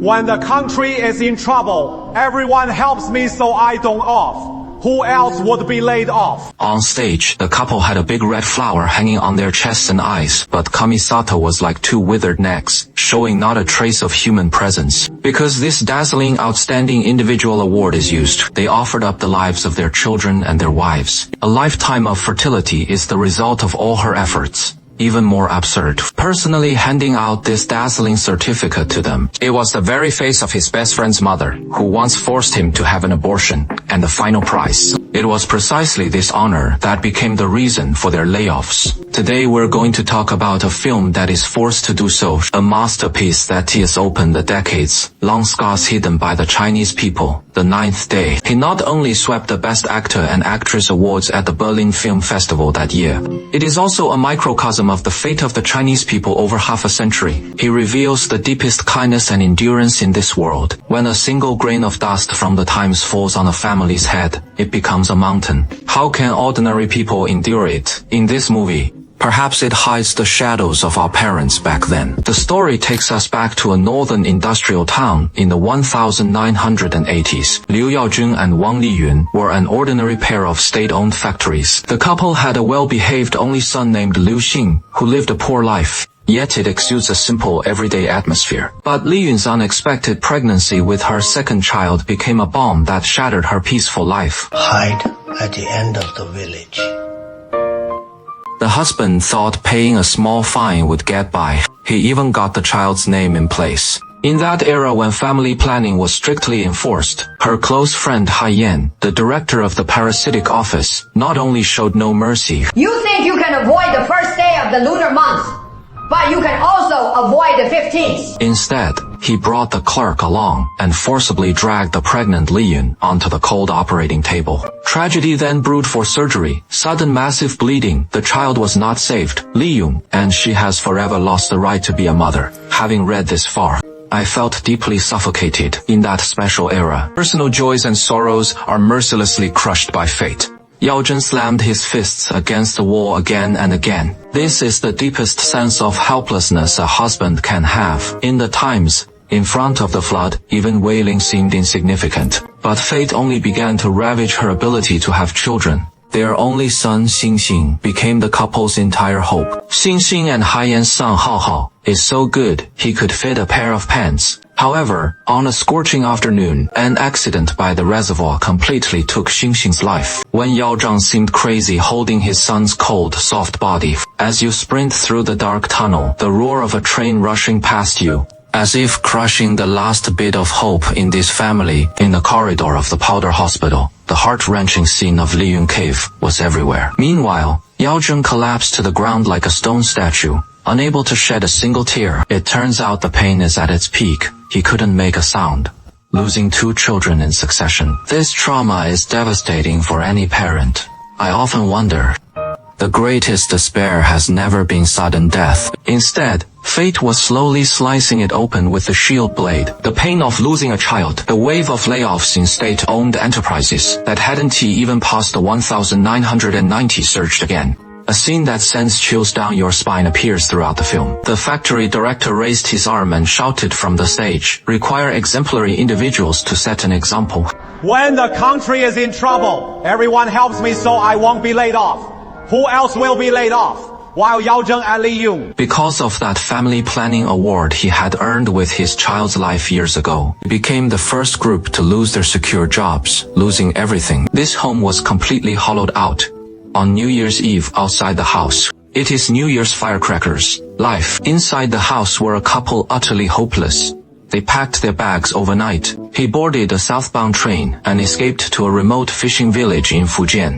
When the country is in trouble, everyone helps me so I don't off. Who else would be laid off? On stage, the couple had a big red flower hanging on their chests and eyes, but Kamisato was like two withered necks, showing not a trace of human presence. Because this dazzling outstanding individual award is used, they offered up the lives of their children and their wives. A lifetime of fertility is the result of all her efforts. Even more absurd, personally handing out this dazzling certificate to them. It was the very face of his best friend's mother, who once forced him to have an abortion, and the final prize. It was precisely this honor that became the reason for their layoffs. Today we're going to talk about a film that is forced to do so, a masterpiece that tears open the decades-long scars hidden by the Chinese people, The Ninth Day. He not only swept the Best Actor and Actress awards at the Berlin Film Festival that year, it is also a microcosm of the fate of the Chinese people over half a century. He reveals the deepest kindness and endurance in this world. When a single grain of dust from the times falls on a family's head, it becomes a mountain. How can ordinary people endure it? In this movie, perhaps it hides the shadows of our parents back then. The story takes us back to a northern industrial town in the 1980s. Liu Yaojun and Wang Liyun were an ordinary pair of state-owned factories. The couple had a well-behaved only son named Liu Xing, who lived a poor life. Yet it exudes a simple, everyday atmosphere. But Liyun's unexpected pregnancy with her second child became a bomb that shattered her peaceful life. Hide at the end of the village. The husband thought paying a small fine would get by. He even got the child's name in place. In that era when family planning was strictly enforced, her close friend Hai Yan, the director of the parasitic office, not only showed no mercy. You think you can avoid the first day of the lunar month, but you can also avoid the 15th. Instead, he brought the clerk along and forcibly dragged the pregnant Liyun onto the cold operating table. Tragedy then brewed for surgery. Sudden massive bleeding. The child was not saved. Liyun, and she has forever lost the right to be a mother. Having read this far, I felt deeply suffocated. In that special era, personal joys and sorrows are mercilessly crushed by fate. Yao Zhen slammed his fists against the wall again and again. This is the deepest sense of helplessness a husband can have. In the times, in front of the flood, even wailing seemed insignificant. But fate only began to ravage her ability to have children. Their only son, Xingxing, became the couple's entire hope. Xingxing and Haiyan's son, Haohao, is so good, he could fit a pair of pants. However, on a scorching afternoon, an accident by the reservoir completely took Xingxing's life. When Yao Zhang seemed crazy holding his son's cold, soft body, as you sprint through the dark tunnel, the roar of a train rushing past you, as if crushing the last bit of hope in this family, in the corridor of the Powder Hospital, the heart-wrenching scene of Liyun Cave was everywhere. Meanwhile, Yao Zheng collapsed to the ground like a stone statue, unable to shed a single tear. It turns out the pain is at its peak. He couldn't make a sound. Losing 2 children in succession. This trauma is devastating for any parent. I often wonder, the greatest despair has never been sudden death. Instead, fate was slowly slicing it open with the shield blade. The pain of losing a child, the wave of layoffs in state-owned enterprises that hadn't even passed the 1990 surged again. A scene that sends chills down your spine appears throughout the film. The factory director raised his arm and shouted from the stage, "Require exemplary individuals to set an example." When the country is in trouble, everyone helps me so I won't be laid off. Who else will be laid off? While Yao Zheng and Liyun. Because of that family planning award he had earned with his child's life years ago, he became the first group to lose their secure jobs, losing everything. This home was completely hollowed out. On New Year's Eve outside the house, it is New Year's firecrackers. Life inside the house were a couple utterly hopeless. They packed their bags overnight. He boarded a southbound train and escaped to a remote fishing village in Fujian.